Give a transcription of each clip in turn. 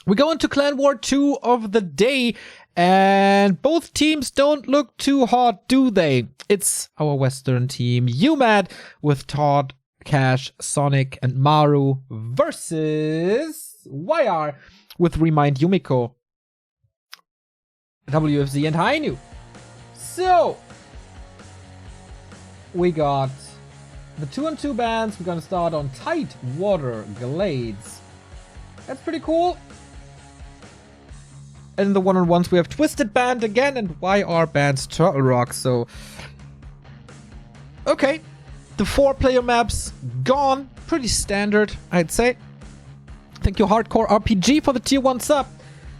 We go into Clan War 2 of the day, and both teams don't look too hot, do they? It's our Western team, uMaD, with Todd, Cash, Sonik, and Maru versus Why.R with Remind Yumiko, WFZ, and Hainiu. So, we got the 2-on-2 bands. We're gonna start on Tight Water Glades. That's pretty cool. And in the 1-on-1s, we have Twisted Band again and Why.R bands Turtle Rock. So, okay. The 4-player maps gone. Pretty standard, I'd say. Thank you, Hardcore RPG, for the tier 1 sub.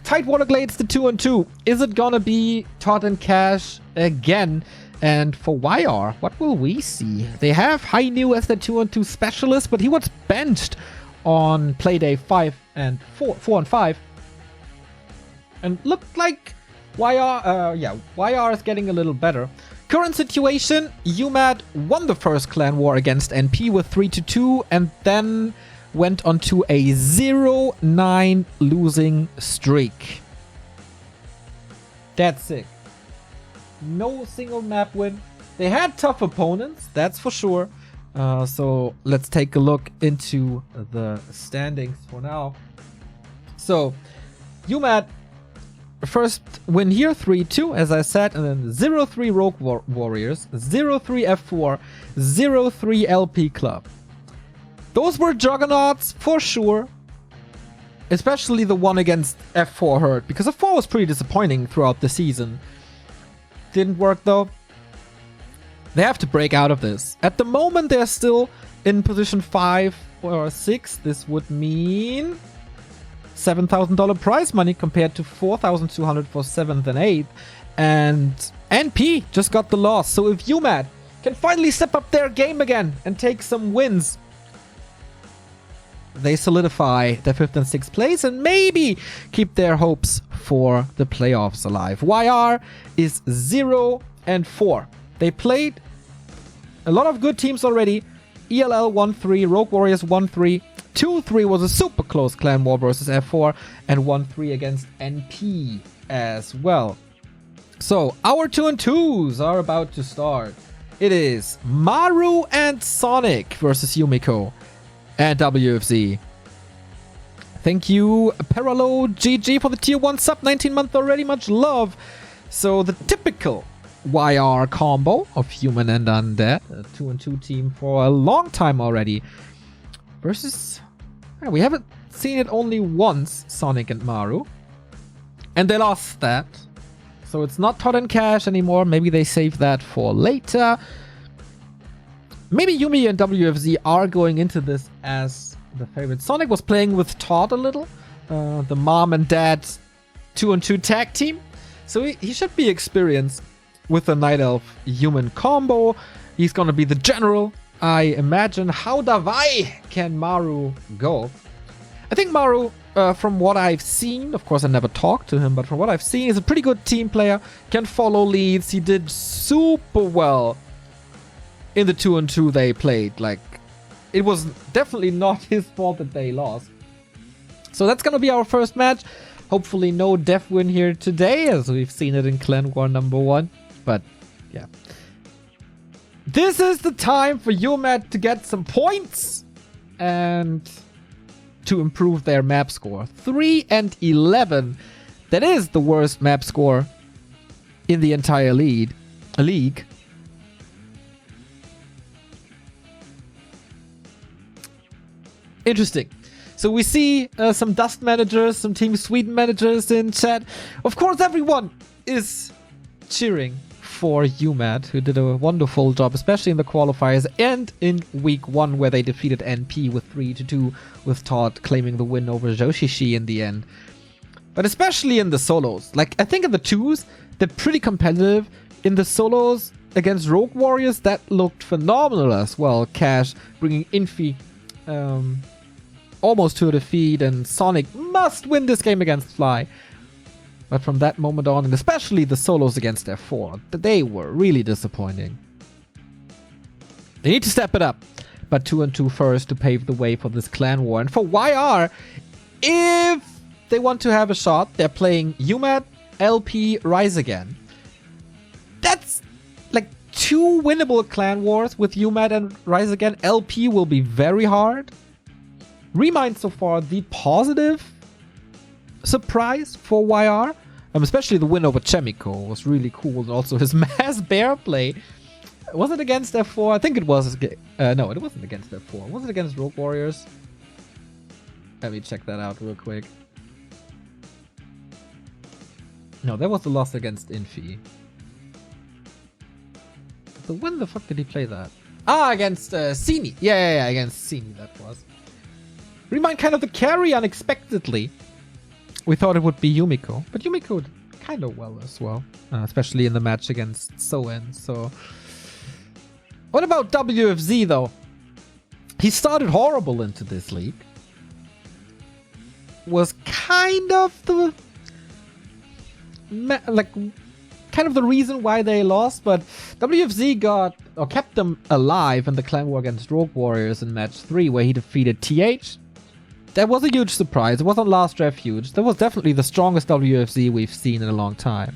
Tight Water Glades, the 2-on-2. Is it gonna be Todd and Cash again? And for Why.R, what will we see? They have Hainiu as the 2-on-2 specialist, but he was benched on Playday 4 and 5. And looked like Why.R is getting a little better. Current situation, uMaD won the first clan war against NP with 3-2 and then went on to a 0-9 losing streak. That's sick. No single map win. They had tough opponents, that's for sure. So let's take a look into the standings for now. So, uMaD first win here, 3-2, as I said, and then 0-3 Rogue Warriors, 0-3 F4, 0-3 LP Club. Those were juggernauts for sure. Especially the one against F4 hurt, because F4 was pretty disappointing throughout the season. Didn't work though. They have to break out of this. At the moment, they're still in position 5 or 6. This would mean $7,000 prize money compared to $4,200 for 7th and 8th. And NP just got the loss. So if uMaD can finally step up their game again and take some wins, they solidify their 5th and 6th place and maybe keep their hopes for the playoffs alive. Why.R is 0-4. They played a lot of good teams already. ELL 1-3, Rogue Warriors 1-3. 2-3 was a super close clan war versus F4, and 1-3 against NP as well. So our 2-on-2s are about to start. It is Maru and Sonik versus Yumiko and WFZ. Thank you, Paralo GG, for the tier 1 sub, 19 month already, much love. So the typical Why.R combo of human and undead, a 2-on-2 team for a long time already, versus, we haven't seen it only once, Sonik and Maru, and they lost that. So it's not Todd and Cash anymore. Maybe they save that for later. Maybe Yumi and WFZ are going into this as the favorite. Sonik was playing with Todd a little, the mom and dad 2-on-2 tag team. So he should be experienced with the Night Elf human combo. He's gonna be the general, I imagine. How Davai can Maru go? I think Maru, from what I've seen, of course I never talked to him, but from what I've seen, is a pretty good team player, can follow leads. He did super well in the 2-on-2 they played. Like, it was definitely not his fault that they lost. So that's gonna be our first match. Hopefully no def win here today, as we've seen it in Clan War number 1. But yeah, this is the time for uMaD to get some points and to improve their map score. 3-11. That is the worst map score in the entire league. Interesting. So we see some Dust managers, some Team Sweden managers in chat. Of course, everyone is cheering for uMaD, who did a wonderful job, especially in the qualifiers and in week 1, where they defeated NP with 3-2, with Todd claiming the win over Joshishi in the end. But especially in the solos. Like, I think in the 2s, they're pretty competitive. In the solos against Rogue Warriors, that looked phenomenal as well. Cash bringing Infi almost to a defeat, and Sonik must win this game against Fly. But from that moment on, and especially the solos against F4, they were really disappointing. They need to step it up. But 2-on-2 first to pave the way for this clan war. And for Why.R, if they want to have a shot, they're playing uMaD, LP, Rise Again. That's like 2 winnable clan wars with uMaD and Rise Again. LP will be very hard. Remind so far the positive surprise for Why.R. Especially the win over Yumiko was really cool. And also his mass bear play. Was it against F4? I think it was. No, it wasn't against F4. Was it against Rogue Warriors? Let me check that out real quick. No, that was the loss against Infi. So when the fuck did he play that? Ah, against Sini. Yeah, against Sini that was. Remind kind of the carry unexpectedly. We thought it would be Yumiko, but Yumiko did kind of well as well, especially in the match against Soen. So, what about WFZ though? He started horrible into this league. Was kind of the reason why they lost, but WFZ kept them alive in the clan war against Rogue Warriors in match 3, where he defeated TH. That was a huge surprise. It wasn't Last Refuge. That was definitely the strongest WFZ we've seen in a long time.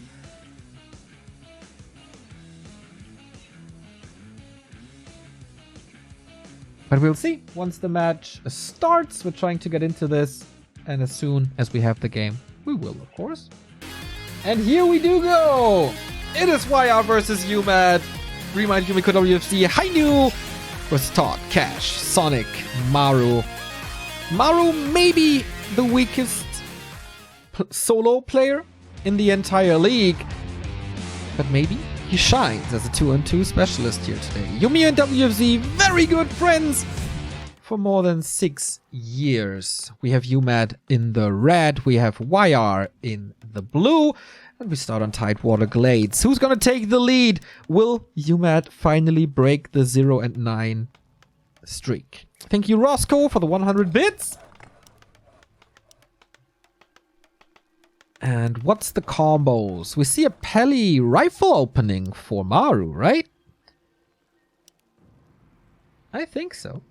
But we'll see. Once the match starts, we're trying to get into this. And as soon as we have the game, we will, of course. And here we do go! It is Why.R versus uMaD. Remind Yumiko WFC. Hainiu versus Todd, Cash, Sonik, Maru. Maru may be the weakest solo player in the entire league, but maybe he shines as a 2-on-2 specialist here today. Yumi and WFZ, very good friends for more than 6 years. We have uMaD in the red, we have Why.R in the blue, and we start on Tidewater Glades. Who's gonna take the lead? Will uMaD finally break the 0-9 streak? Thank you, Roscoe, for the 100 bits. And what's the combos? We see a Peli rifle opening for Maru, right? I think so.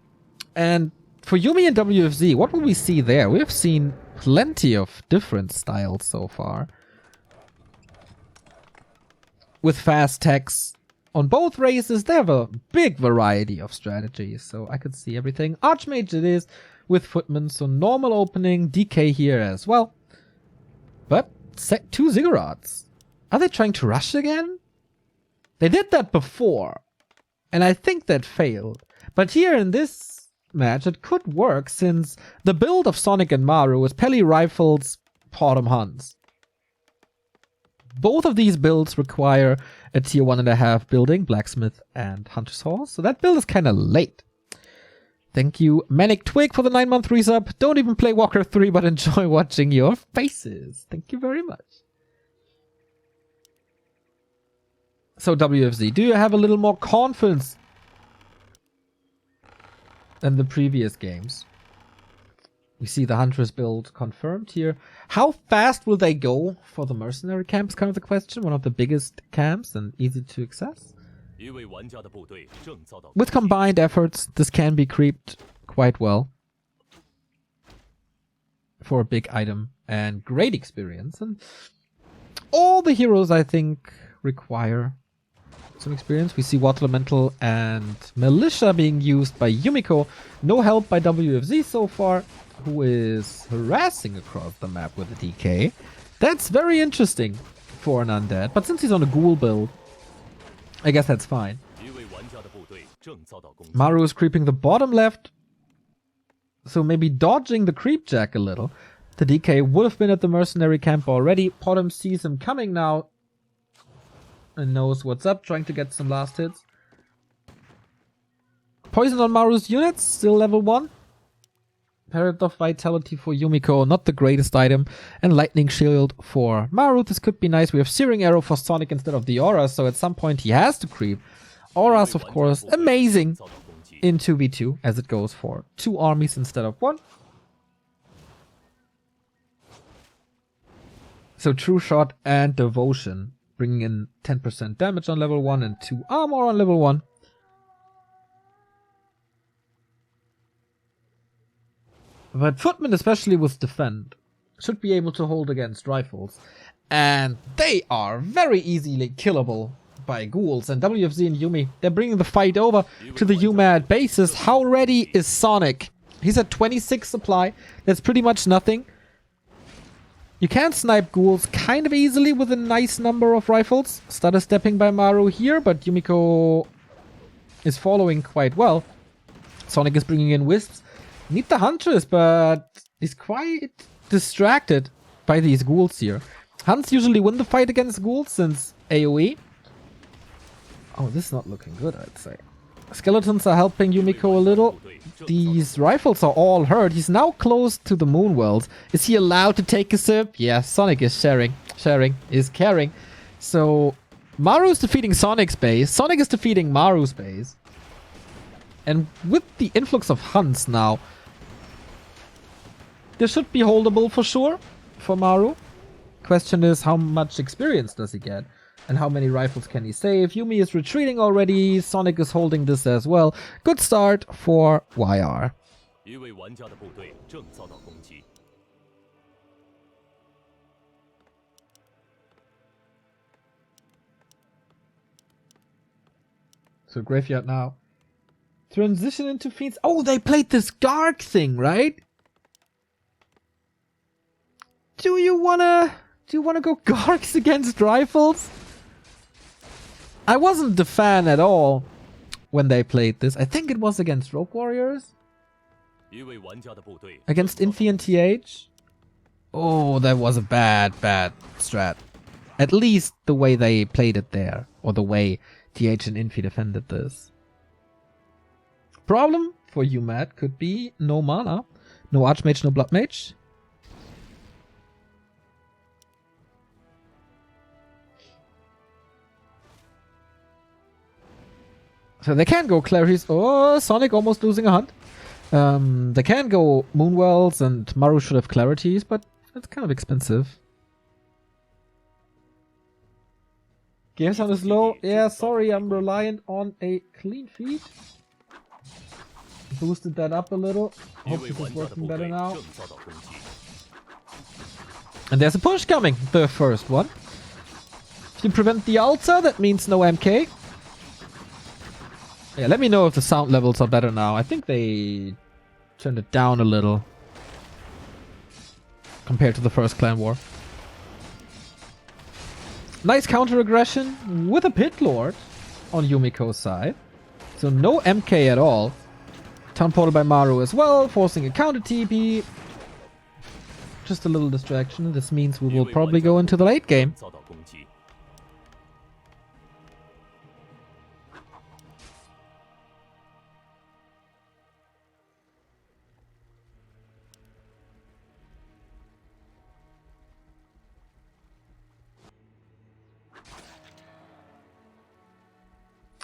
And for Yumi and WFZ, what will we see there? We have seen plenty of different styles so far. With fast techs. On both races, they have a big variety of strategies, so I could see everything. Archmage it is, with Footman, so normal opening, DK here as well. But, 2 Ziggurats. Are they trying to rush again? They did that before, and I think that failed. But here in this match, it could work, since the build of Sonik and Maru is Peli Rifles, Potom Huns. Both of these builds require a tier 1.5 building, Blacksmith and Hunter's Horse, so that build is kind of late. Thank you, Manic Twig, for the 9-month resub. Don't even play Warcraft 3, but enjoy watching your faces. Thank you very much. So WFZ, do you have a little more confidence than the previous games? We see the Huntress build confirmed here. How fast will they go for the mercenary camp is kind of the question. One of the biggest camps and easy to access. With combined efforts, this can be creeped quite well. For a big item and great experience. And all the heroes, I think, require some experience. We see Water Elemental and Militia being used by Yumiko. No help by WFZ so far, who is harassing across the map with a DK. That's very interesting for an undead, but since he's on a ghoul build, I guess that's fine. Maru is creeping the bottom left, so maybe dodging the creep jack a little. The DK would have been at the mercenary camp already. Potom sees him coming now and knows what's up, trying to get some last hits. Poison on Maru's units, still level 1. Parrot of Vitality for Yumiko, not the greatest item. And Lightning Shield for Maru, this could be nice. We have Searing Arrow for Sonik instead of the Aura, so at some point he has to creep. Auras, of course, amazing in 2v2, as it goes for 2 armies instead of 1. So True Shot and Devotion, bringing in 10% damage on level 1 and 2 armor on level 1. But Footman, especially with Defend, should be able to hold against rifles. And they are very easily killable by ghouls. And WFZ and Yumi, they're bringing the fight over to the uMaD bases. How ready is Sonik? He's at 26 supply. That's pretty much nothing. You can snipe ghouls kind of easily with a nice number of rifles. Stutter stepping by Maru here, but Yumiko is following quite well. Sonik is bringing in wisps. Need the Huntress, but he's quite distracted by these ghouls here. Hunts usually win the fight against ghouls since AoE. Oh, this is not looking good, I'd say. Skeletons are helping Yumiko a little. These rifles are all hurt. He's now close to the moon world. Is he allowed to take a sip? Yeah, Sonik is sharing. Sharing is caring. So, Maru's defeating Sonic's base. Sonik is defeating Maru's base. And with the influx of hunts now, this should be holdable for sure for Maru. Question is, how much experience does he get? And how many rifles can he save? Yumi is retreating already. Sonik is holding this as well. Good start for Why.R. So graveyard now. Transition into Fiends. Oh, they played this Garg thing, right? Do you wanna go Gargs against rifles? I wasn't the fan at all when they played this. I think it was against Rogue Warriors. Against Infi and TH. Oh, that was a bad strat. At least the way they played it there. Or the way TH and Infi defended this. Problem for uMaD could be no mana. No Archmage, no Blood Mage. So they can go Clarities. Oh, Sonik almost losing a hunt. They can go Moonwells and Maru should have Clarities, but it's kind of expensive. Game sound is low. Yeah, sorry, I'm reliant on a clean feed. Boosted that up a little. Hope this is working better now. And there's a push coming. The first one. If you prevent the Alta, that means no MK. Yeah, let me know if the sound levels are better now. I think they turned it down a little compared to the first clan war. Nice counter aggression with a Pit Lord on Yumiko's side. So no MK at all. Town portal by Maru as well, forcing a counter TP. Just a little distraction. This means we will probably go into the late game.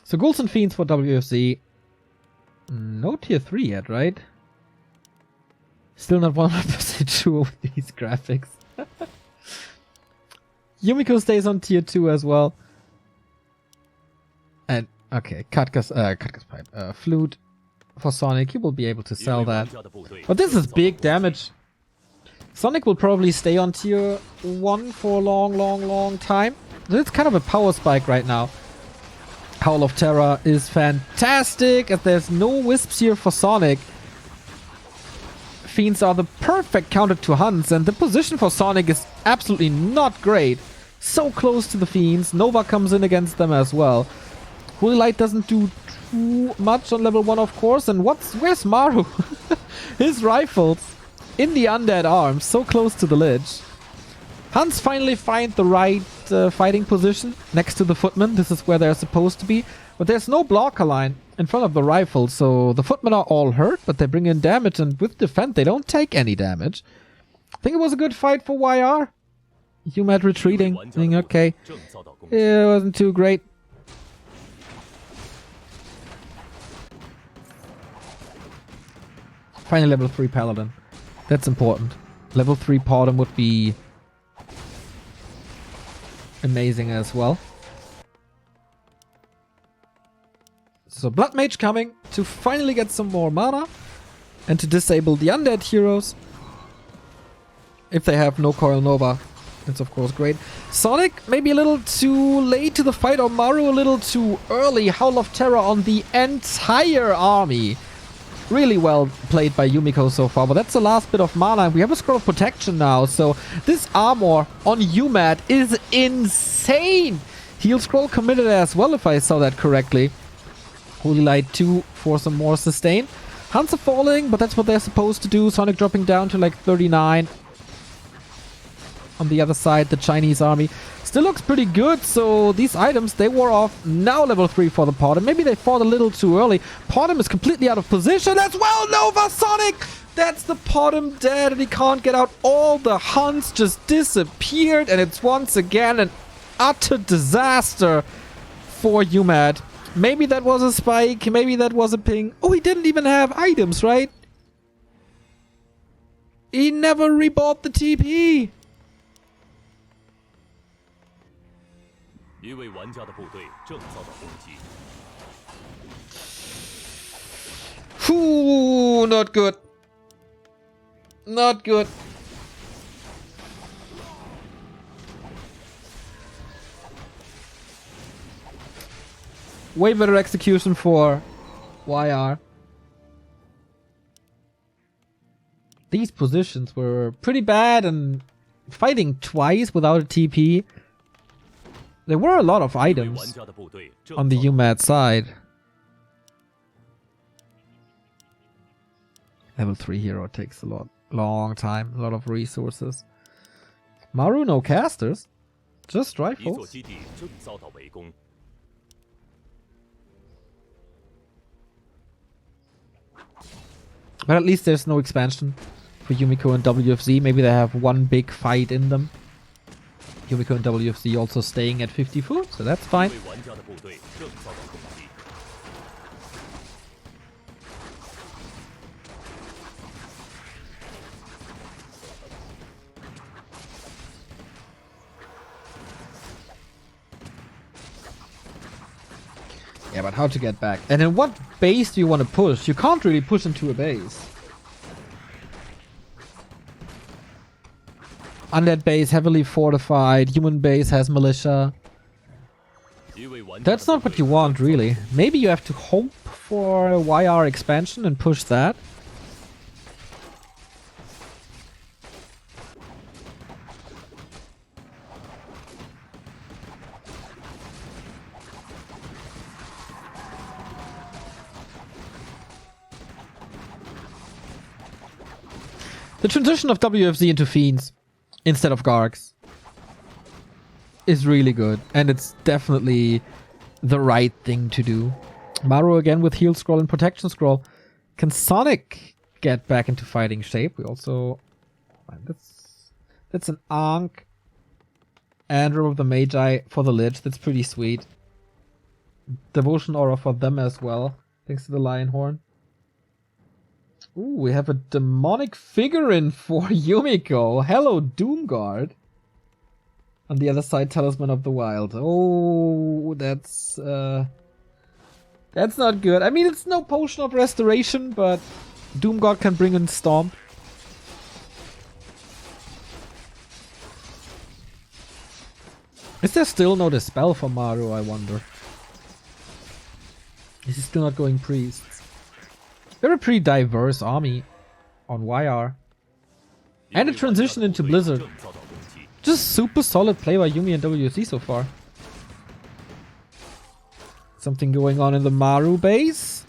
So Ghouls and Fiends for WFC. No tier 3 yet, right? Still not 100% sure with these graphics. Yumiko stays on tier 2 as well. And, okay, Katka's pipe. Flute for Sonik. He will be able to sell that. But this is big damage. Sonik will probably stay on tier 1 for a long time. So it's kind of a power spike right now. Howl of Terror is fantastic, as there's no wisps here for Sonik. Fiends are the perfect counter to Hunts, and the position for Sonik is absolutely not great. So close to the Fiends. Nova comes in against them as well. Holy Light doesn't do too much on level 1, of course. And where's Maru? His rifles in the undead arms, so close to the lich. Hunts finally find the right fighting position next to the footmen. This is where they're supposed to be. But there's no blocker line in front of the rifle, so the footmen are all hurt, but they bring in damage, and with defend, they don't take any damage. I think it was a good fight for Why.R. uMaD retreating. I think, okay. It wasn't too great. Finally level 3 Paladin. That's important. Level 3 Paladin would be amazing as well. So Blood Mage coming to finally get some more mana and to disable the undead heroes. If they have no Coil Nova, it's of course great. Sonik maybe a little too late to the fight, or Maru a little too early. Howl of Terror on the entire army. Really well played by Yumiko so far, but that's the last bit of mana. We have a Scroll of Protection now, so this armor on uMaD is insane. Heal Scroll committed as well, if I saw that correctly. Holy Light 2 for some more sustain. Hands are falling, but that's what they're supposed to do. Sonik dropping down to like 39. On the other side, the Chinese army still looks pretty good, so these items, they wore off. Now level 3 for the Potom. Maybe they fought a little too early. Potom is completely out of position as well. Nova Sonik! That's the Potom dead, and he can't get out. All the hunts just disappeared, and it's once again an utter disaster for uMaD. Maybe that was a spike, maybe that was a ping. Oh, he didn't even have items, right? He never rebought the TP. Ooh, not good. Not good. Way better execution for Why.R. These positions were pretty bad, and fighting twice without a TP. There were a lot of items on the uMaD side. Level 3 hero takes a long time, a lot of resources. Maru, no casters, just rifles. But at least there's no expansion for Yumiko and WFZ. Maybe they have one big fight in them. Yumiko and WFZ also staying at 54, so that's fine. Yeah, but how to get back? And in what base do you want to push? You can't really push into a base. Undead base, heavily fortified. Human base has militia. That's not what you want, really. Maybe you have to hope for a Why.R expansion and push that. The transition of WFZ into Fiends instead of Gargs is really good, and it's definitely the right thing to do. Maru again with Heal Scroll and Protection Scroll. Can Sonik get back into fighting shape? We also... That's an Ankh and Robe of the Magi for the Lich. That's pretty sweet. Devotion Aura for them as well, thanks to the Lion Horn. Ooh, we have a demonic figurine for Yumiko. Hello, Doomguard. On the other side, Talisman of the Wild. Oh, that's not good. I mean, it's no Potion of Restoration, but Doomguard can bring in Stomp. Is there still no Dispel for Maru, I wonder? Is he still not going Priests? They're a pretty diverse army on Why.R. And a transition into Blizzard. Just super solid play by Yumi and WC so far. Something going on in the Maru base?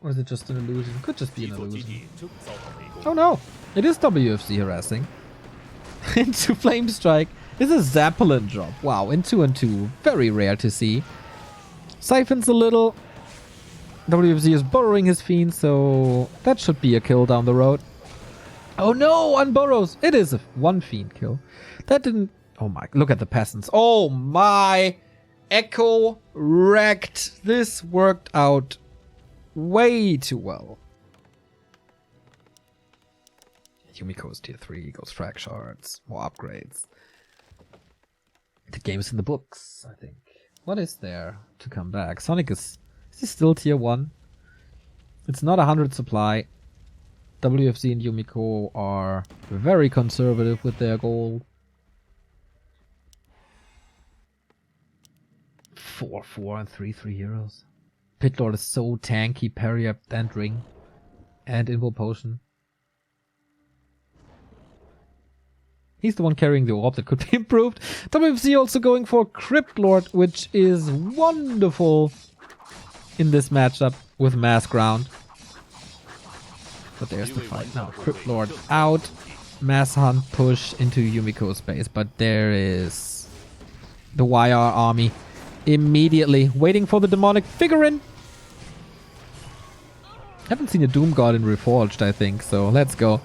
Or is it just an illusion? Could just be an illusion. Oh no! It is WFC harassing. Into Flame Strike is a Zeppelin drop. Wow, in 2 and 2. Very rare to see. Siphons a little. WFZ is burrowing his Fiend, so that should be a kill down the road. Oh no, unburrows! It is a 1 Fiend kill. That didn't... Oh my, look at the peasants. Oh my! Echo wrecked. This worked out way too well. Yumiko's tier 3, goes frag shards, more upgrades. The game's in the books, I think. What is there to come back? Sonik is he still tier 1? It's not 100 supply. WFC and Yumiko are very conservative with their gold. 4-4 and 3-3 heroes. Pitlord is so tanky, parry up and ring. And invul potion. He's the one carrying the orb that could be improved. WFC also going for Crypt Lord, which is wonderful in this matchup with Mass Ground. But there's the fight now. Crypt Lord out. Mass Hunt push into Yumiko's space. But there is the Why.R army immediately waiting for the demonic figurine. Haven't seen a Doom God in Reforged, I think. So let's go.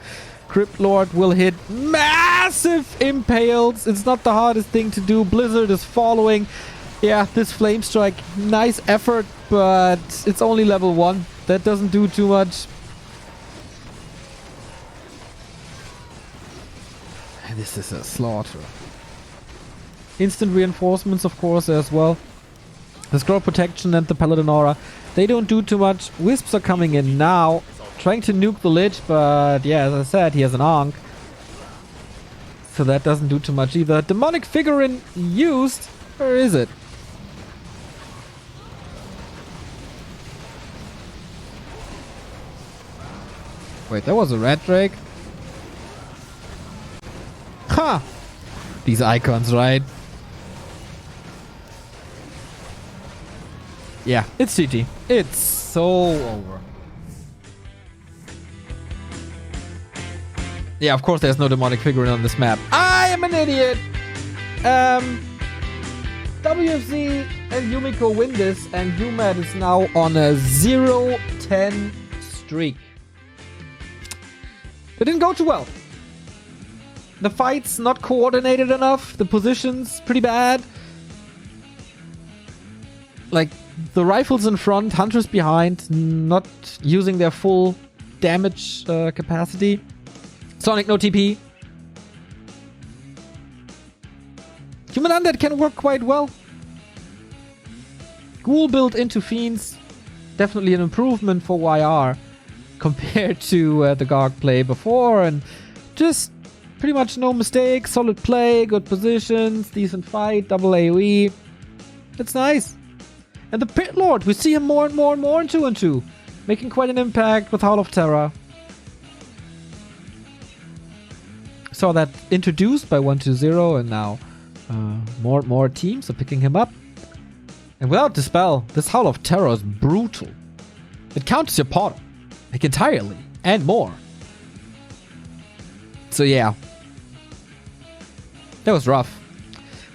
Crypt Lord will hit massive impales. It's not the hardest thing to do. Blizzard is following. Yeah, this Flame Strike, nice effort, but it's only level 1. That doesn't do too much. This is a slaughter. Instant reinforcements, of course, as well. The Scroll Protection and the Paladin Aura, they don't do too much. Wisps are coming in now. Trying to nuke the Lich, but yeah, as I said, he has an Ankh. So that doesn't do too much either. Demonic Figurine used. Where is it? Wait, that was a Red Drake? Ha! These icons, right? Yeah, it's GG. It's so over. Yeah, of course there's no demonic figurine on this map. I am an idiot! WFC and Yumiko win this, and uMaD is now on a 0-10 streak. It didn't go too well. The fight's not coordinated enough. The position's pretty bad. Like, the rifles in front, hunters behind, not using their full damage capacity. Sonik, no TP. Human Undead can work quite well. Ghoul built into Fiends. Definitely an improvement for Why.R compared to the Garg play before. And just pretty much no mistakes. Solid play, good positions, decent fight, double AoE. It's nice. And the Pit Lord, we see him more and more and more in 2-2. Making quite an impact with Howl of Terror. Saw that introduced by 120, and now more teams are picking him up. And without Dispel, this Howl of Terror is brutal. It counters your pot, like entirely, and more. So yeah, that was rough.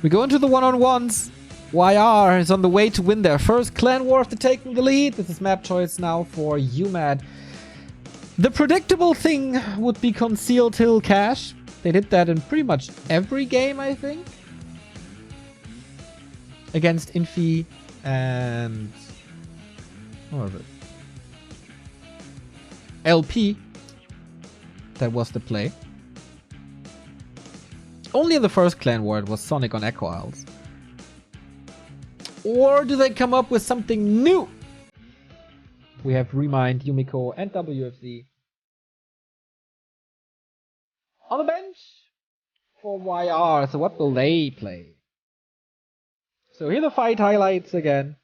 We go into the one-on-ones. Why.R is on the way to win their first clan war after taking the lead. This is map choice now for uMaD. The predictable thing would be Concealed Hill Cache. They did that in pretty much every game, I think. Against Infi and... what was it? LP. That was the play. Only in the first clan war it was Sonik on Echo Isles. Or do they come up with something new? We have Remind, Yumiko, and WFC on the bench for Why.R. So what will they play? So here are the fight highlights again.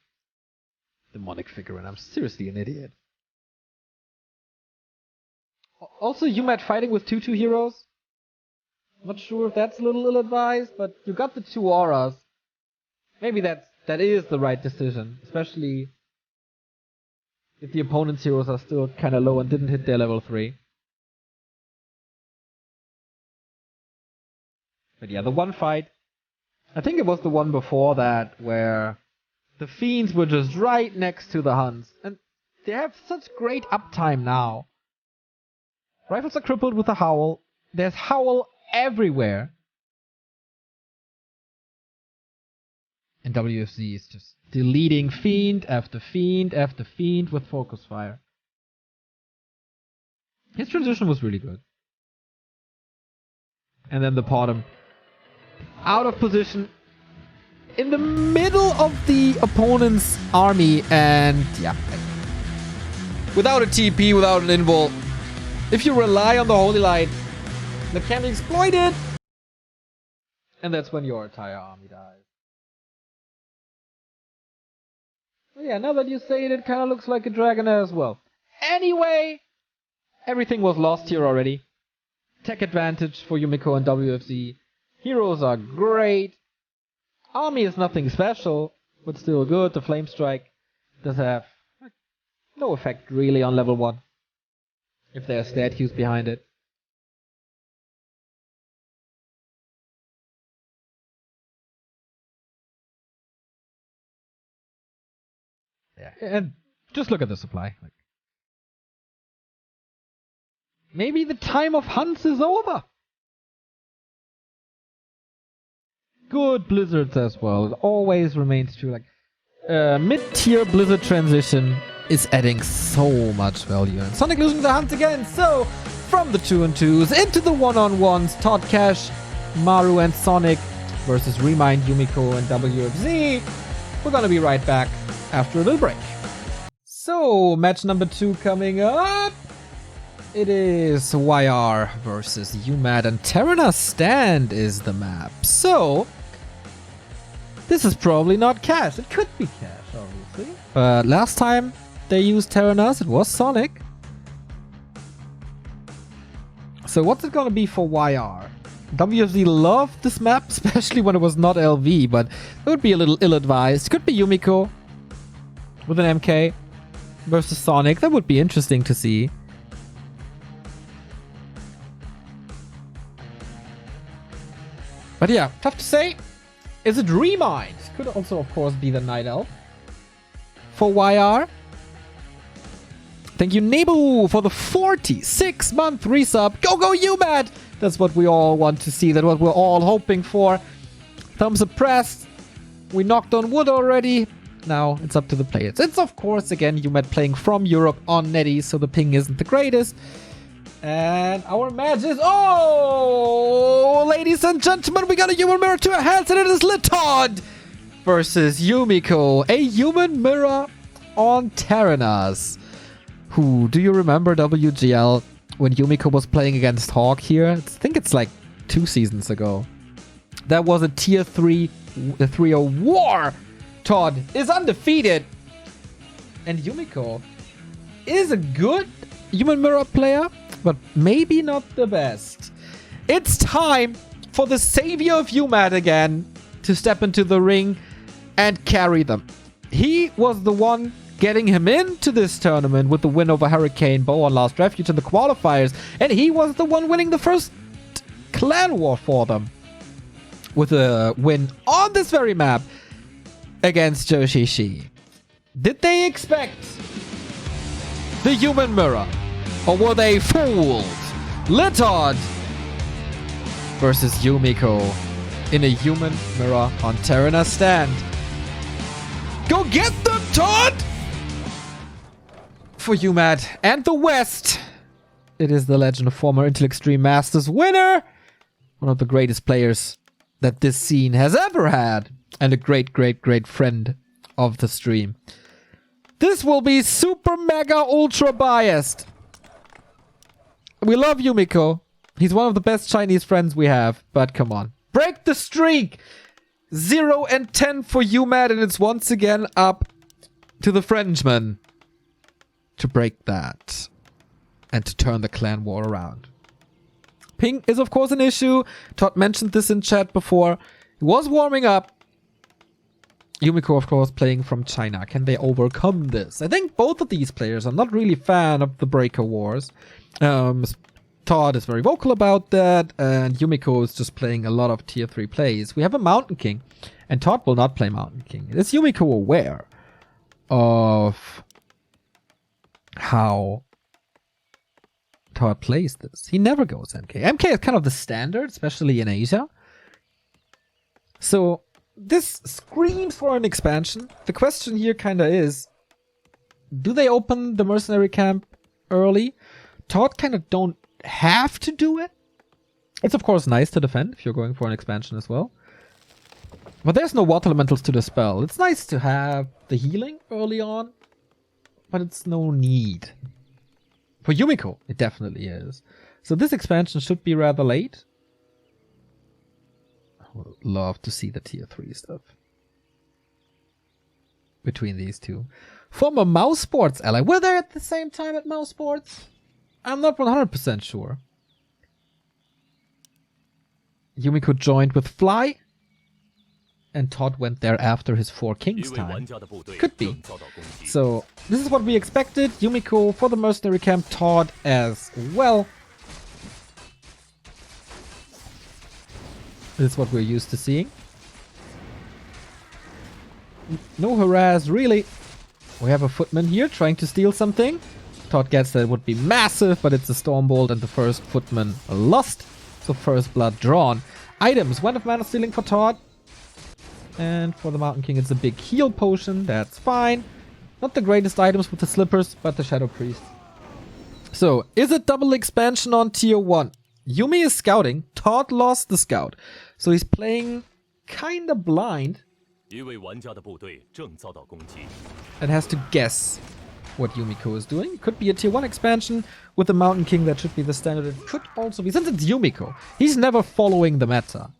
Demonic figurine. I'm seriously an idiot. Also, uMaD fighting with 2-2 heroes. Not sure if that's a little ill-advised, but you got the 2 auras. Maybe that is the right decision, especially if the opponent's heroes are still kind of low and didn't hit their level 3. But yeah, the one fight, I think it was the one before that, where the Fiends were just right next to the Hunts. And they have such great uptime now. Rifles are crippled with a Howl. There's Howl everywhere. And WFC is just deleting Fiend after Fiend after Fiend with Focus Fire. His transition was really good. And then the Potom out of position in the middle of the opponent's army, and yeah, without a TP, without an invul, If you rely on the Holy Light, that can be exploited. And that's when your entire army dies. Yeah, now that you say it, it kind of looks like a dragon as well. Anyway, everything was lost here already. Tech advantage for Yumiko and WFZ. Heroes are great. Army is nothing special, but still good. The Flame Strike does have no effect really on level 1. If there are statues behind it. Yeah, and just look at the supply. Like, maybe the time of hunts is over. Good blizzards as well. It always remains true. Like mid-tier blizzard transition is adding so much value. And Sonik losing the hunt again. So from the 2-2s into the 1-on-1s, Todd Cash, Maru and Sonik versus Remind, Yumiko and WFZ. We're gonna be right back after a little break. So match number 2 coming up. It is Why.R versus uMaD, and Terrana's Stand is the map. So this is probably not Cash. It could be Cash, obviously. But last time they used Terranas, it was Sonik. So what's it gonna be for Why.R? WFZ loved this map, especially when it was not LV, but it would be a little ill-advised. Could be Yumiko with an MK versus Sonik. That would be interesting to see. But yeah, tough to say. Is it Remind? Could also, of course, be the Night Elf for Why.R. Thank you, Nebu, for the 46-month resub. Go, go, uMaD! That's what we all want to see. That's what we're all hoping for. Thumbs up pressed. We knocked on wood already. Now it's up to the players. It's, of course, again, uMaD playing from Europe on Netty, so the ping isn't the greatest. And our match is... Oh! Ladies and gentlemen, we got a human mirror to our hands, and it is Litod versus Yumiko. A human mirror on Terranas. Who, do you remember WGL when Yumiko was playing against Hawk here? I think it's like 2 seasons ago. That was a tier 3, the 3-0 war. Todd is undefeated. And Yumiko is a good human mirror player, but maybe not the best. It's time for the savior of uMaD again to step into the ring and carry them. He was the one getting him into this tournament with the win over Hurricane Bow on Last Refuge in the qualifiers, and he was the one winning the first clan war for them with a win on this very map against Joshishi. Did they expect the human mirror, or were they fooled? Litod versus Yumiko in a human mirror on Terrana's Stand. Go get them, Todd! For uMaD and the West, it is the legend of former Intel Extreme Masters winner, one of the greatest players that this scene has ever had, and a great, great, great friend of the stream. This will be super mega ultra biased. We love Yumiko. He's one of the best Chinese friends we have, but come on. Break the streak! 0-10 for uMaD, and it's once again up to the Frenchman to break that and to turn the clan war around. Ping is of course an issue. Todd mentioned this in chat before. He was warming up. Yumiko, of course, playing from China. Can they overcome this? I think both of these players are not really fan of the Breaker Wars. Todd is very vocal about that, and Yumiko is just playing a lot of tier 3 plays. We have a Mountain King, and Todd will not play Mountain King. Is Yumiko aware of how Todd plays this? He never goes MK. MK is kind of the standard, especially in Asia. So this screams for an expansion. The question here kind of is, do they open the mercenary camp early? Todd kind of don't have to do it. It's of course nice to defend if you're going for an expansion as well. But there's no water elementals to dispel. It's nice to have the healing early on, but it's no need For Yumiko, it definitely is. So this expansion should be rather late. I would love to see the tier 3 stuff between these two. Former Mouse Sports ally. Were they at the same time at Mouse Sports? I'm not 100% sure. Yumiko joined with Fly, and Todd went there after his 4 Kings time. Could be. So, this is what we expected. Yumiko for the mercenary camp, Todd as well. This is what we're used to seeing. No harass, really. We have a footman here trying to steal something. Todd gets that it would be massive, but it's a Stormbolt and the first footman lost. So first blood drawn. Items, 1 of mana stealing for Todd. And for the Mountain King it's a big heal potion, that's fine. Not the greatest items with the slippers, but the Shadow Priest. So, is it double expansion on tier 1? Yumi is scouting, Todd lost the scout. So he's playing kinda blind. And has to guess what Yumiko is doing. It could be a tier 1 expansion with the Mountain King, that should be the standard. It could also be, since it's Yumiko, he's never following the meta.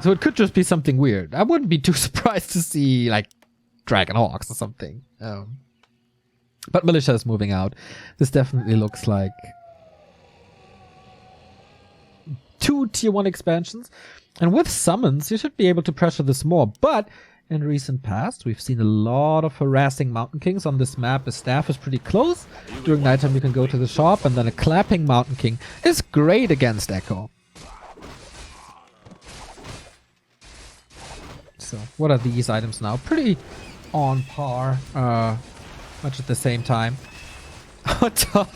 So it could just be something weird. I wouldn't be too surprised to see, like, Dragon Hawks or something. But Militia is moving out. This definitely looks like 2 tier 1 expansions. And with summons, you should be able to pressure this more. But in recent past, we've seen a lot of harassing Mountain Kings on this map. The staff is pretty close. During nighttime, you can go to the shop, and then a clapping Mountain King is great against Echo. So, what are these items now? Pretty on par, much at the same time. Oh, Todd.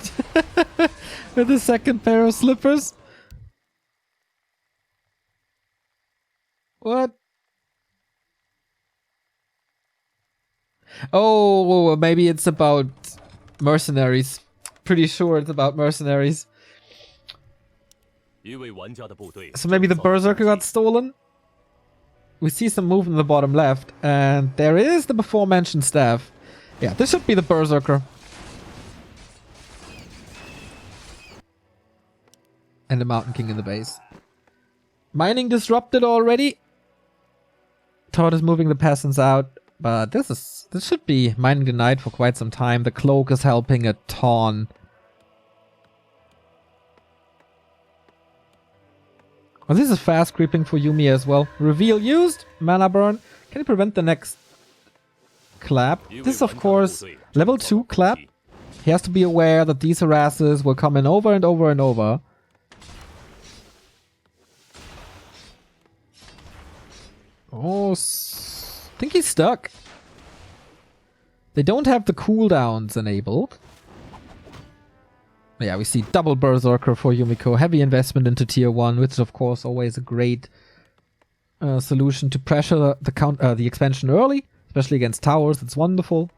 With the second pair of slippers. What? Oh, maybe it's about mercenaries. Pretty sure it's about mercenaries. So maybe the Berserker got stolen? We see some movement in the bottom left, and there is the before mentioned staff. Yeah, this should be the Berserker. And the Mountain King in the base. Mining disrupted already. Todd is moving the peasants out, but this should be mining denied for quite some time. The cloak is helping a ton. Oh, this is fast creeping for Yumi as well. Reveal used. Mana burn. Can he prevent the next clap? This is, of course, level 2 clap. He has to be aware that these harasses will come in over and over and over. Oh, I think he's stuck. They don't have the cooldowns enabled. Yeah, we see double Berserker for Yumiko. Heavy investment into tier 1, which is of course always a great solution to pressure the expansion early, especially against towers. It's wonderful.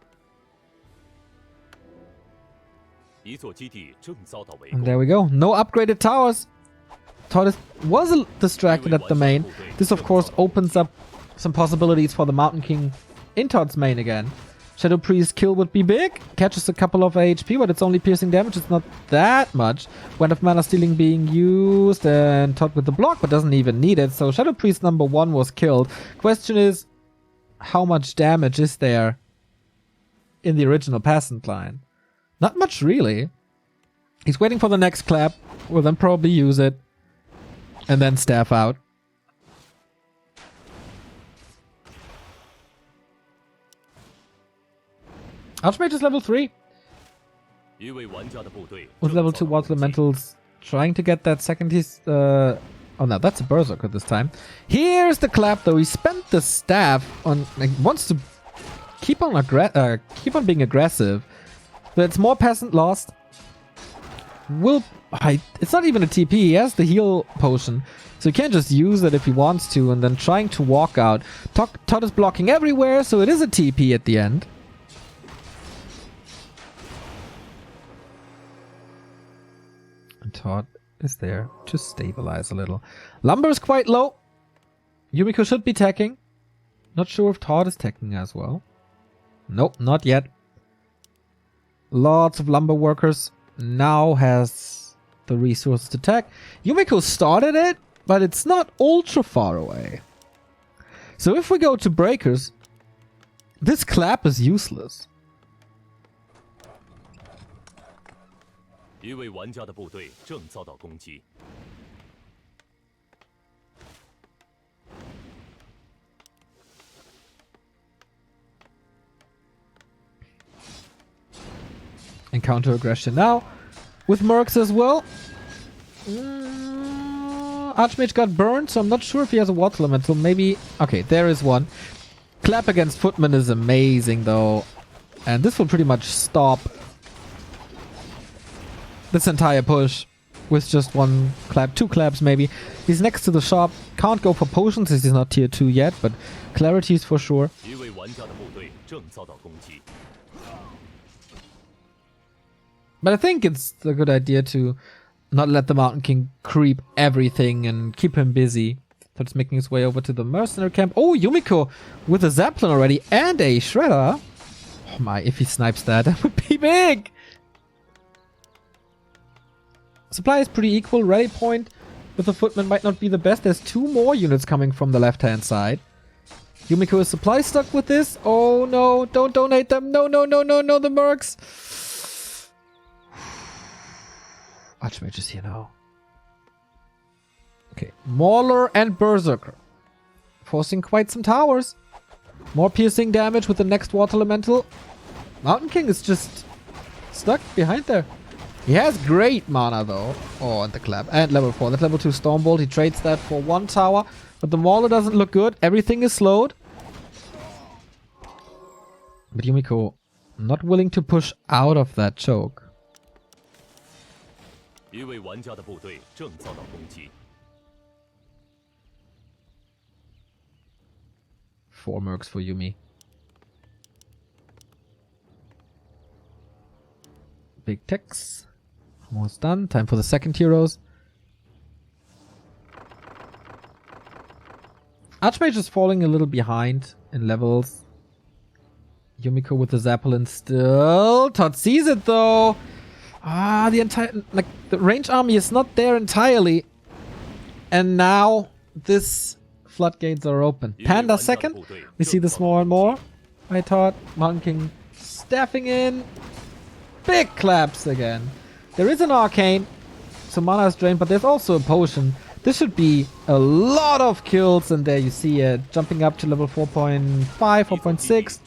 And there we go. No upgraded towers. Todd was distracted at the main. This of course opens up some possibilities for the Mountain King in Todd's main again. Shadow Priest kill would be big. Catches a couple of HP, but it's only piercing damage. It's not that much. Wand of Mana Stealing being used, and Todd with the block, but doesn't even need it. So Shadow Priest number 1 was killed. Question is, how much damage is there in the original Peasant line? Not much, really. He's waiting for the next clap. Will then probably use it. And then staff out. Archmage is level 3. With level 2 Water Elementals trying to get that second. Oh no, that's a Berserker this time. Here's the clap though. He spent the staff on, like, wants to keep on being aggressive. But it's more Peasant lost. It's not even a TP. He has the heal potion. So he can't just use it if he wants to, and then trying to walk out. Todd is blocking everywhere, so it is a TP at the end. And Todd is there to stabilize a little. Lumber is quite low. Yumiko should be teching. Not sure if Todd is teching as well. Nope, not yet. Lots of lumber workers. Now has the resources to attack. Yumiko started it, but it's not ultra far away. So if we go to breakers, this clap is useless. 一位玩家的部队正遭到攻击。 And counter aggression now with mercs as well. Archmage got burned, so I'm not sure if he has a water elemental. Maybe. Okay, there is one. Clap against Footman is amazing though, and this will pretty much stop this entire push with just one clap, 2 claps maybe. He's next to the shop. Can't go for potions as he's not tier 2 yet, but clarities for sure. 一位玩家的部队正遭到攻击。 But I think it's a good idea to not let the Mountain King creep everything and keep him busy. So it's making his way over to the mercenary camp. Oh, Yumiko with a Zeppelin already and a Shredder. Oh my, if he snipes that, that would be big. Supply is pretty equal. Rally point with the Footman might not be the best. There's 2 more units coming from the left-hand side. Yumiko is supply stuck with this. Oh no, don't donate them. No, no, no, no, no, the mercs. Archmage is here now. Okay, Mauler and Berserker. Forcing quite some towers. More piercing damage with the next water elemental. Mountain King is just stuck behind there. He has great mana though. Oh, and the clap. And level 4. That's level 2 Stormbolt. He trades that for 1 tower. But the Mauler doesn't look good. Everything is slowed. But Yumiko not willing to push out of that choke. 一位玩家的部队正遭到攻击。 4 mercs for Yumi. Big techs. Almost done. Time for the second heroes. Archmage is falling a little behind in levels. Yumiko with the Zeppelin still. Todd sees it though. Ah, the entire, like, the range army is not there entirely. And now this floodgates are open. Panda second. We see this more and more. I thought Mountain King staffing in. Big claps again. There is an arcane, so mana is drained, but there's also a potion. This should be a lot of kills, and there you see it jumping up to level 4.5, 4.6.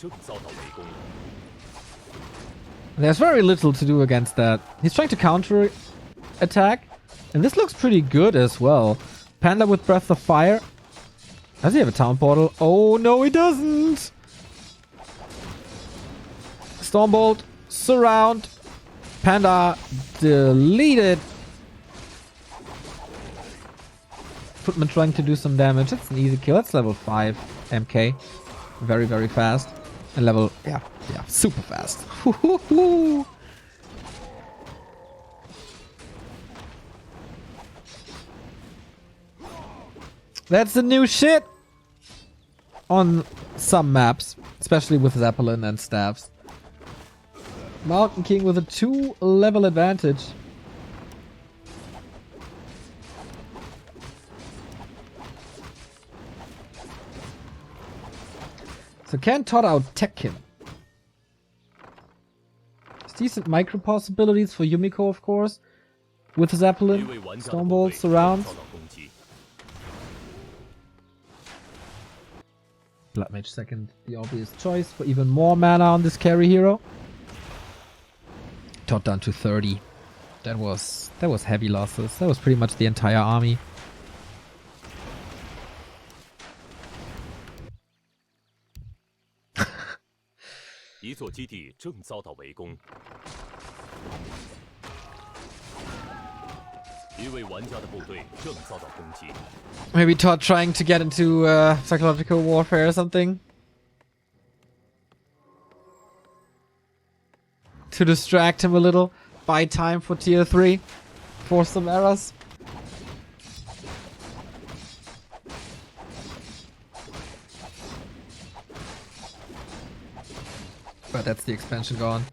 There's very little to do against that. He's trying to counter attack, and this looks pretty good as well. Panda with Breath of Fire. Does he have a town portal? Oh no, he doesn't. Stormbolt, surround. Panda deleted. Footman trying to do some damage. It's an easy kill. That's level 5 MK. Very, very fast. And level, yeah, super fast. That's the new shit on some maps, especially with Zeppelin and staffs. Mountain King with a 2-level advantage. So can Todd out tech him? It's decent micro possibilities for Yumiko, of course. With Zeppelin, Stormbolt, surround. Blood Mage second, the obvious choice for even more mana on this carry hero. Todd down to 30. That was heavy losses. That was pretty much the entire army. Maybe Todd trying to get into psychological warfare or something. To distract him a little. Buy time for tier 3. Force some errors. But that's the expansion gone.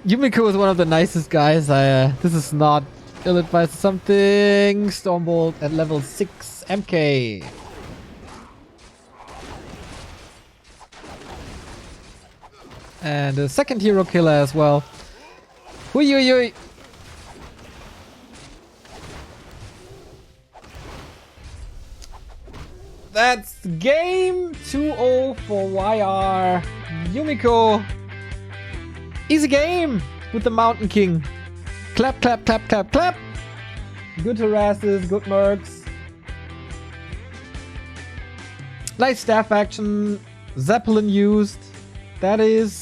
Yumiko is one of the nicest guys. This is not ill-advised something. Stormbolt at level 6 MK. And a second hero killer as well. Hui hui hui. That's game 2-0 for Why.R. Yumiko. Easy game with the Mountain King. Clap, clap, clap, clap, clap. Good harasses, good mercs. Nice staff action. Zeppelin used. That is...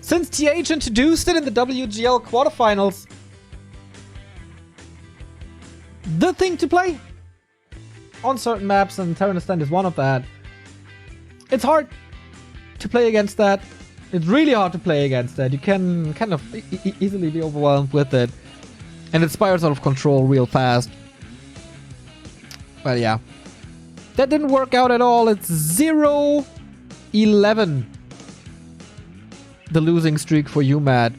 since TH introduced it in the WGL quarterfinals. The thing to play. On certain maps, and Terran Stand is one of that. It's hard to play against that. It's really hard to play against that. You can kind of easily be overwhelmed with it. And it spirals out of control real fast. Well, yeah. That didn't work out at all. It's 0-11. The losing streak for uMaD.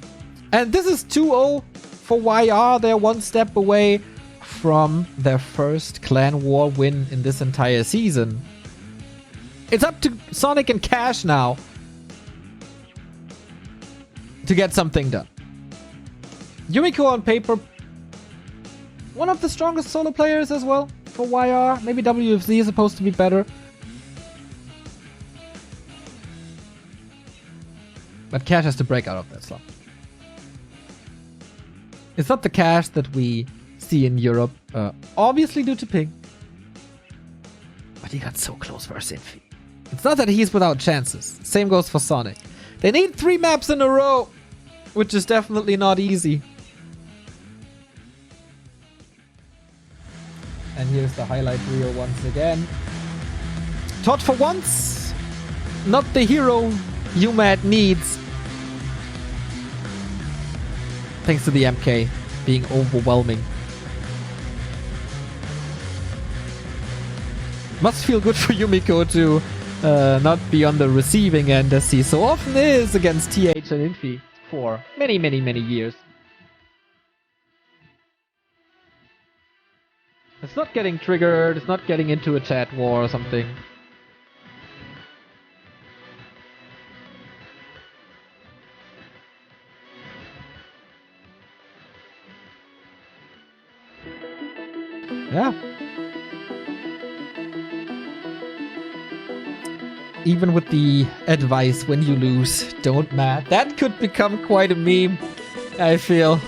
And this is 2-0 for Why.R. They're one step away from their first clan war win in this entire season. It's up to Sonik and Cash now to get something done. Yumiko on paper, one of the strongest solo players as well for Why.R. Maybe WFZ is supposed to be better. But Cash has to break out of that slump. It's not the Cash that we see in Europe, obviously due to ping. But he got so close versus Infi. It's not that he's without chances. Same goes for Sonik. They need 3 maps in a row, which is definitely not easy. And here's the highlight reel once again. Todd for once, not the hero uMaD needs. Thanks to the MK being overwhelming. Must feel good for Yumiko to not be on the receiving end as he so often is against TH and Infi for many, many, many years. It's not getting triggered, it's not getting into a chat war or something. Yeah. Even with the advice when you lose, don't mad. That could become quite a meme, I feel.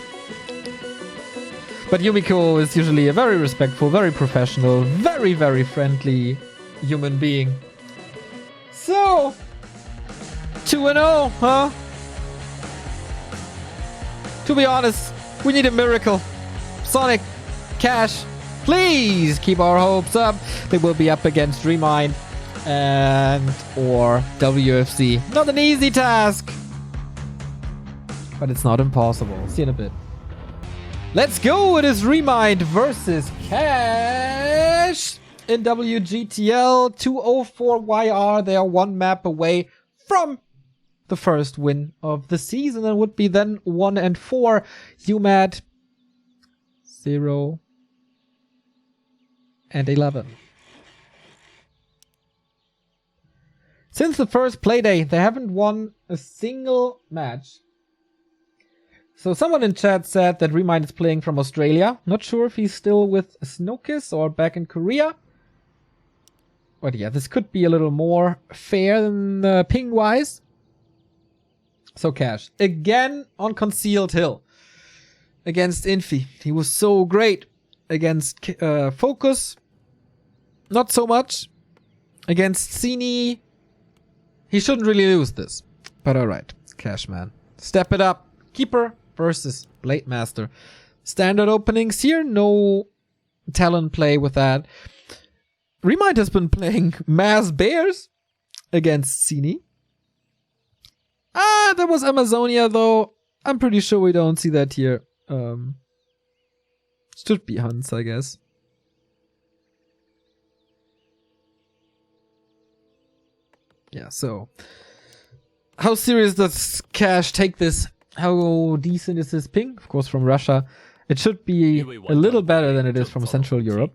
But Yumiko is usually a very respectful, very professional, very, very friendly human being. So, 2-0, huh? To be honest, we need a miracle. Sonik, Cash, please keep our hopes up. They will be up against remind and or WFC. Not an easy task, but it's not impossible. See you in a bit. Let's go. It is remind versus Cash in WGTL. 2-0 for Why.R. They are one map away from the first win of the season and would be then 1-4. uMaD 0-11. Since the first Playday, they haven't won a single match. So someone in chat said that Remind is playing from Australia. Not sure if he's still with Snowkiss or back in Korea. But yeah, this could be a little more fair than ping-wise. So Cash, again on Concealed Hill. Against Infi. He was so great. Against Focus, not so much. Against Cini, he shouldn't really lose this. But alright, Cash man. Step it up. Keeper versus Blade Master. Standard openings here, no talent play with that. Remind has been playing Mass Bears against Cini. That was Amazonia though. I'm pretty sure we don't see that here. Should be Hunts, I guess. Yeah, so How serious does Cash take this? How decent is his ping? Of course, from Russia. It should be a little better than it is from Central Europe.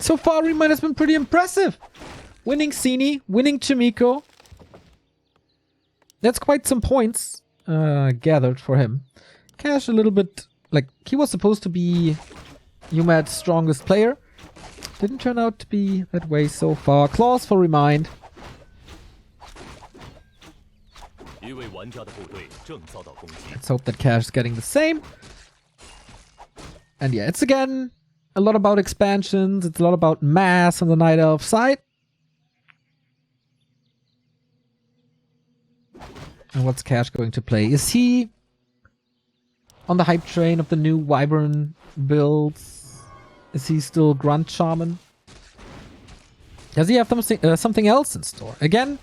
So far, Remind has been pretty impressive. Winning Sini, winning Yumiko. That's quite some points gathered for him. Cash a little bit, like, he was supposed to be uMaD's strongest player. Didn't turn out to be that way so far. Claws for Remind. Let's hope that Cash is getting the same. And yeah, it's again a lot about expansions. It's a lot about mass on the Night Elf side. And what's Cash going to play? Is he on the hype train of the new Wyvern builds? Is he still Grunt Shaman? Does he have something else in store? Again,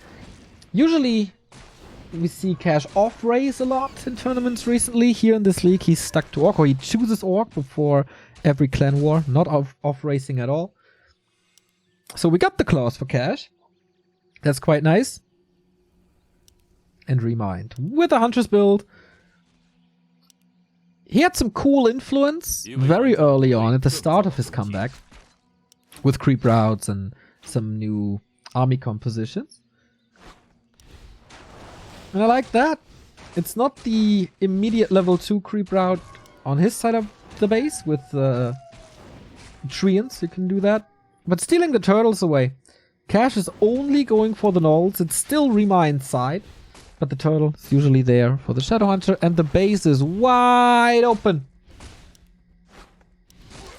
usually we see Cash off-race a lot in tournaments recently. Here in this league, he's stuck to Orc, or he chooses Orc before every clan war. Not off-racing at all. So we got the claws for Cash. That's quite nice. And Remind. With a Huntress build. He had some cool influence very early on at the start of his comeback. With creep routes and some new army compositions. And I like that. It's not the immediate level 2 creep route on his side of the base with Treants, you can do that. But stealing the turtles away. Cash is only going for the Gnolls. It's still Remind's side. But the turtle is usually there for the Shadowhunter, and the base is wide open.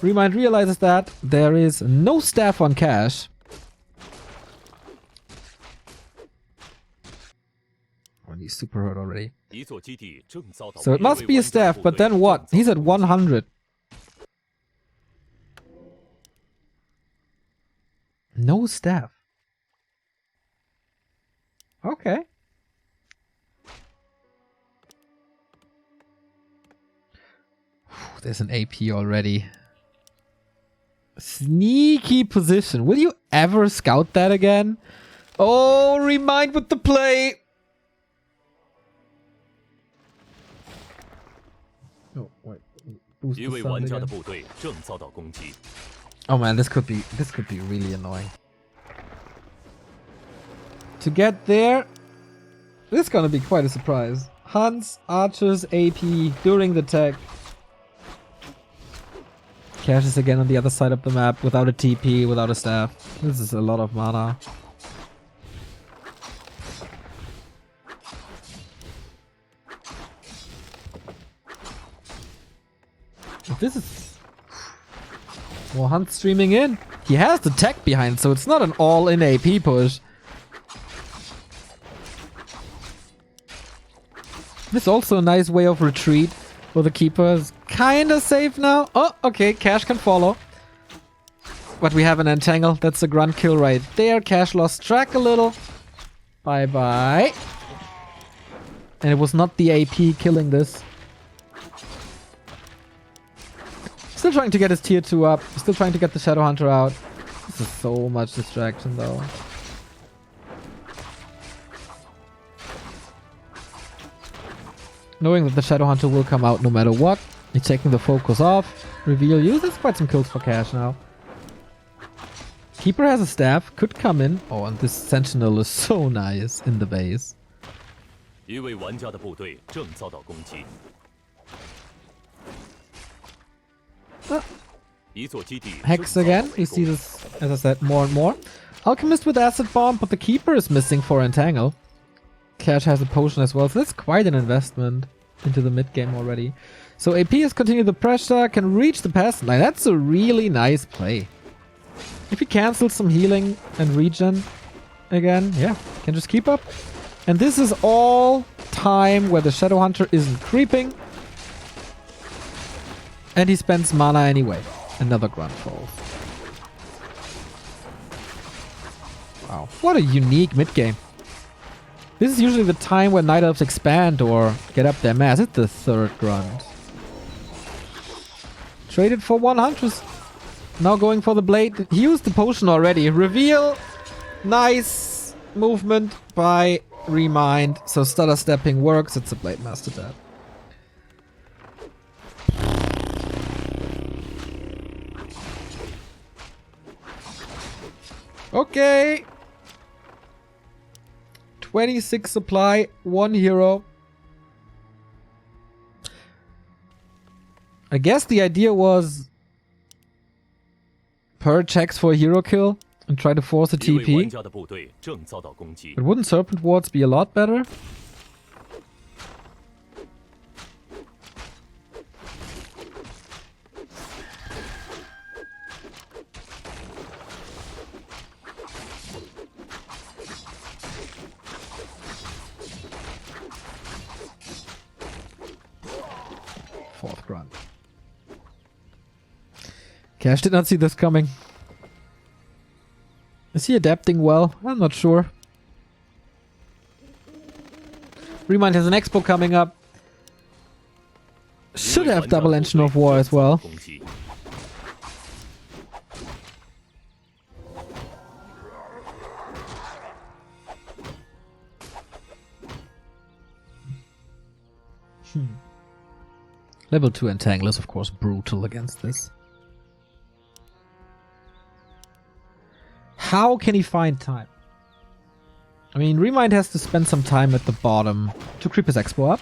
Remind realizes that there is no staff on Cash. Oh, he's super hurt already. So it must be a staff, but then what? He's at 100. No staff. Okay. There's an AP already. Sneaky position. Will you ever scout that again? Oh, Remind with the play. Oh, wait. Boost the sound again. Oh man, this could be really annoying. To get there, this is gonna be quite a surprise. Hunts, archers, AP during the tech. Cash is again on the other side of the map without a TP, without a staff. This is a lot of mana. This is... Well, Hunt streaming in. He has the tech behind, so it's not an all-in AP push. This is also a nice way of retreat. Well, the keeper is kinda safe now. Oh, okay, Cash can follow. But we have an entangle. That's a grunt kill right there. Cash lost track a little. Bye-bye. And it was not the AP killing this. Still trying to get his tier 2 up. Still trying to get the Shadowhunter out. This is so much distraction though. Knowing that the Shadowhunter will come out no matter what. He's taking the focus off. Reveal use. That's quite some kills for Cash now. Keeper has a staff. Could come in. Oh, and this Sentinel is so nice in the base. Hex again. We see this, as I said, more and more. Alchemist with Acid Bomb, but the Keeper is missing for Entangle. Cash has a potion as well, so that's quite an investment into the mid game already. So AP has continued the pressure, can reach the pass line. That's a really nice play. If he cancels some healing and regen again, yeah, can just keep up. And this is all time where the Shadowhunter isn't creeping. And he spends mana anyway. Another grunt falls. Wow, what a unique mid game. This is usually the time when Night Elves expand or get up their mass. It's the third grunt. Traded for 100. Now going for the blade. He used the potion already. Reveal. Nice movement by Remind. So stutter stepping works. It's a Blade Master dead. Okay. 26 supply, 1 hero. I guess the idea was per checks for a hero kill and try to force a TP. But wouldn't Serpent Wards be a lot better? Fourth grunt. Cash did not see this coming. Is he adapting well? I'm not sure. Remind has an expo coming up. Should have double engine of war as well. Level 2 Entangle is of course brutal against this. How can he find time? I mean, Remind has to spend some time at the bottom to creep his expo up.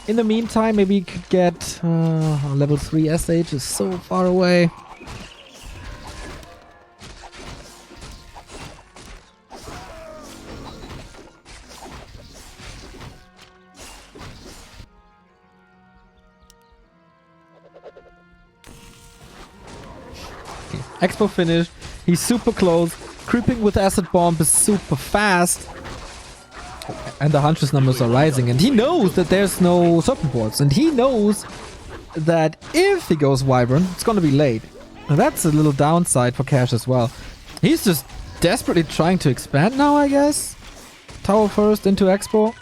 In the meantime, maybe he could get level 3 SH is so far away. Okay, expo finished. He's super close. Creeping with Acid Bomb is super fast. And the Huntress numbers are rising. And he knows that there's no Serpent Wards. And he knows that if he goes Wyvern, it's gonna be late. And that's a little downside for Cash as well. He's just desperately trying to expand now, I guess. Tower first into Expo.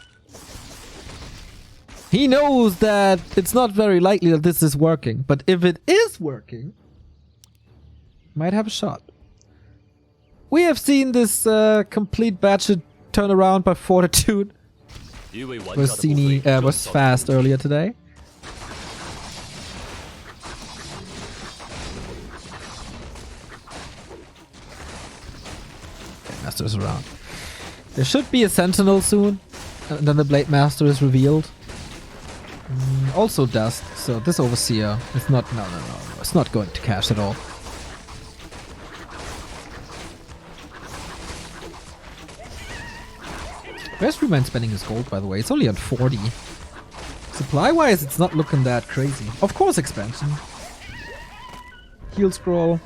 He knows that it's not very likely that this is working. But if it is working, might have a shot. We have seen this complete batchet turn around by Fortitude. Was fast earlier today. Okay, Master is around. There should be a Sentinel soon. And then the Blade Master is revealed. Also Dust. So this Overseer is not... No. It's not going to Cash at all. Where's Remind spending his gold, by the way? It's only on 40. Supply-wise, it's not looking that crazy. Of course, expansion. Heal scroll.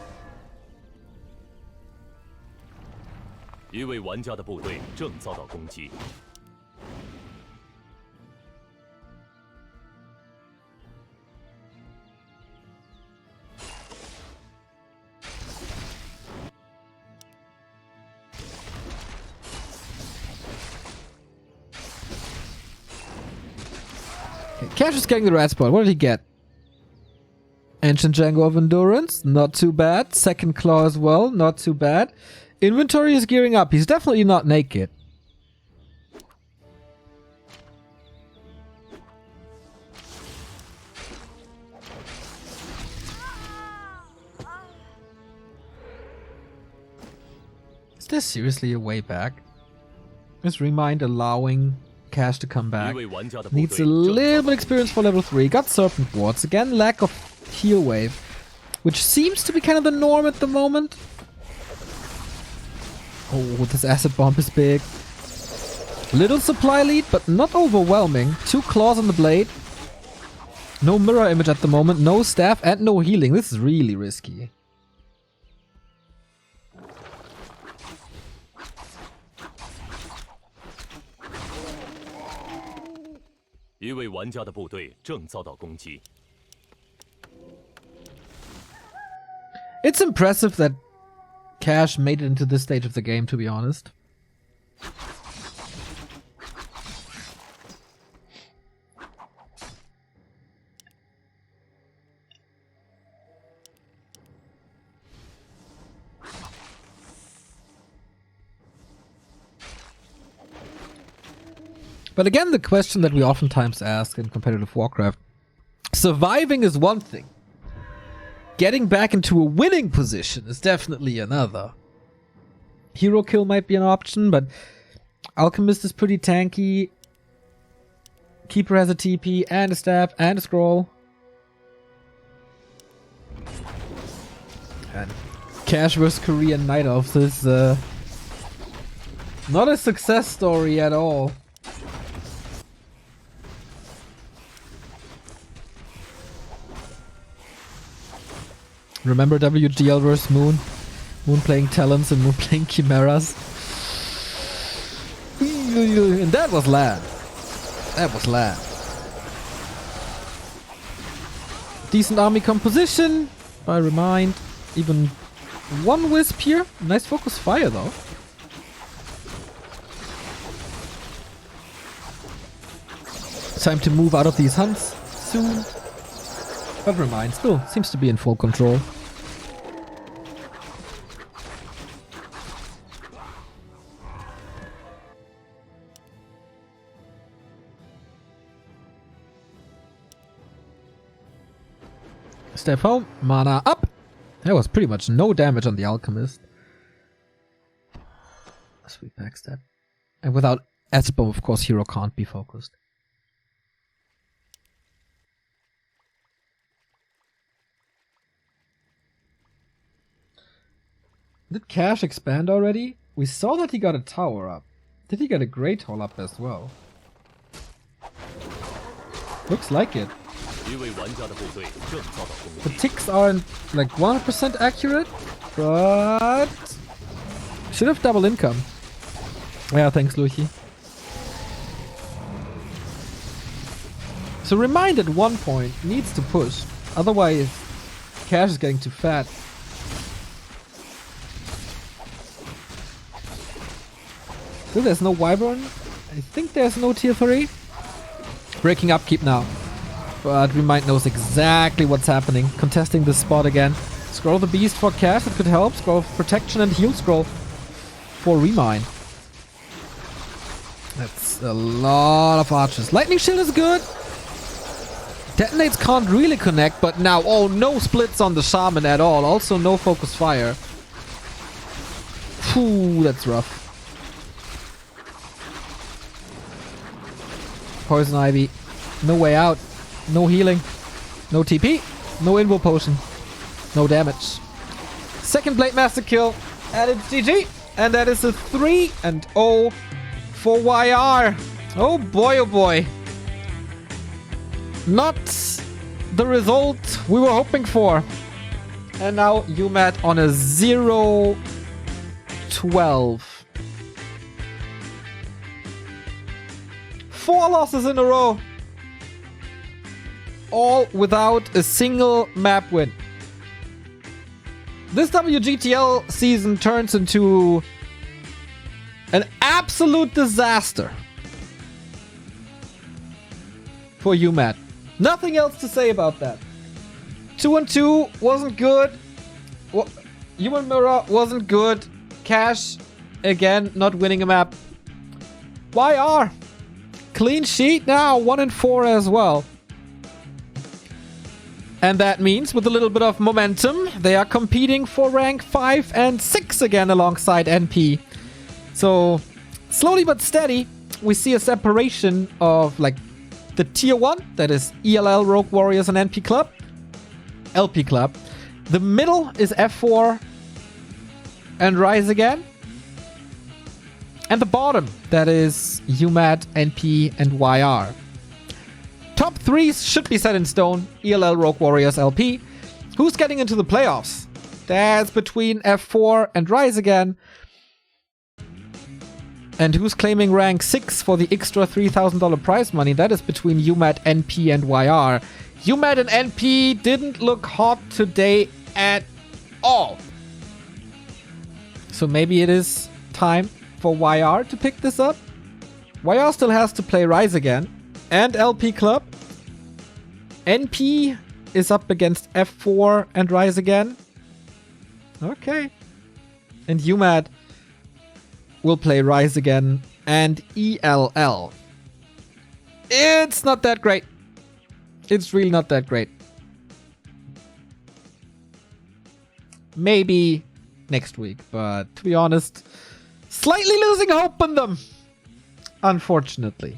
一位玩家的部队正遭到攻击。 Cash is getting the red spot. What did he get? Ancient Django of Endurance. Not too bad. Second Claw as well. Not too bad. Inventory is gearing up. He's definitely not naked. Is there seriously a way back? Is Remind allowing Cash to come back? Needs a little bit experience for level 3. Got Serpent Wards. Again, lack of heal wave, which seems to be kind of the norm at the moment. Oh, this Acid Bomb is big. Little supply lead, but not overwhelming. 2 claws on the blade. No mirror image at the moment. No staff and no healing. This is really risky. It's impressive that Cash made it into this stage of the game, to be honest. But again, the question that we oftentimes ask in competitive Warcraft, surviving is one thing. Getting back into a winning position is definitely another. Hero kill might be an option, but Alchemist is pretty tanky. Keeper has a TP and a staff and a scroll. And Cash vs Korean Night Elves is not a success story at all. Remember WGL vs Moon? Moon playing Talons and Moon playing Chimeras. And that was land. That was land. Decent army composition. I remind. Even one Wisp here. Nice focus fire though. Time to move out of these hunts soon. But remind, still seems to be in full control. Step home, mana up. There was pretty much no damage on the Alchemist. Sweet backstep. And without Espo, of course, hero can't be focused. Did Cash expand already? We saw that he got a tower up. Did he get a Great Hall up as well? Looks like it. The ticks aren't like 100% accurate, but should have double income. Yeah, thanks, Luchi. So remind at one point needs to push, otherwise Cash is getting too fat. So there's no Wyvern. I think there's no tier 3. Breaking upkeep now. But Remind knows exactly what's happening. Contesting this spot again. Scroll the Beast for Cash, it could help. Scroll Protection and Heal Scroll for Remind. That's a lot of archers. Lightning Shield is good. Detonates can't really connect, but now, oh, no splits on the Shaman at all. Also no Focus Fire. Phew, that's rough. Poison Ivy. No way out. No healing. No TP. No Invo Potion. No damage. Second Blade Master kill. And it's GG. And that is a 3-0 for Why.R. Oh boy, oh boy. Not the result we were hoping for. And now uMaD on a 0-12. 4 losses in a row. All without a single map win. This WGTL season turns into an absolute disaster for uMaD. Nothing else to say about that. 2-2 wasn't good. Human Mirror wasn't good. Cash, again, not winning a map. Why.R? Clean sheet now, 1-4 as well. And that means, with a little bit of momentum, they are competing for rank 5 and 6 again alongside NP. So, slowly but steady, we see a separation of like the tier 1, that is ELL, Rogue Warriors and NP Club. LP Club. The middle is F4 and Rise Again. And the bottom, that is uMaD, NP, and Why.R. Top 3s should be set in stone. ELL, Rogue Warriors, LP. Who's getting into the playoffs? That's between F4 and Rise Again. And who's claiming rank 6 for the extra $3,000 prize money? That is between uMaD, NP, and Why.R. uMaD and NP didn't look hot today at all. So maybe it is time for Why.R to pick this up. Why.R still has to play Rise Again and LP Club. NP is up against F4 and Rise Again. Okay. And uMaD will play Rise Again and ELL. It's not that great. It's really not that great. Maybe next week, but to be honest, slightly losing hope on them, unfortunately.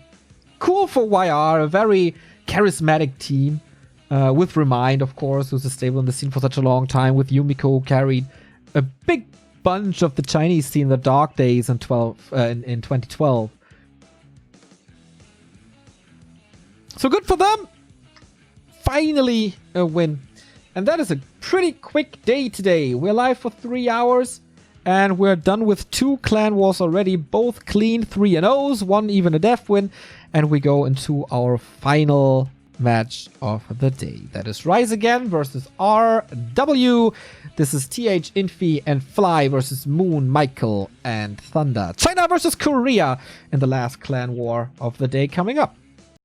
Cool for Why.R, a very charismatic team, with Remind, of course, who's stable in the scene for such a long time, with Yumiko, who carried a big bunch of the Chinese scene in the dark days in 2012. So good for them! Finally a win. And that is a pretty quick day today. We're live for 3 hours and we're done with 2 clan wars already, both clean 3-0s, one even a death win, and we go into our final match of the day. That is Rise Again versus RW. This is TH, Infi, and Fly versus Moon, Michael, and Thunder. China versus Korea in the last clan war of the day coming up.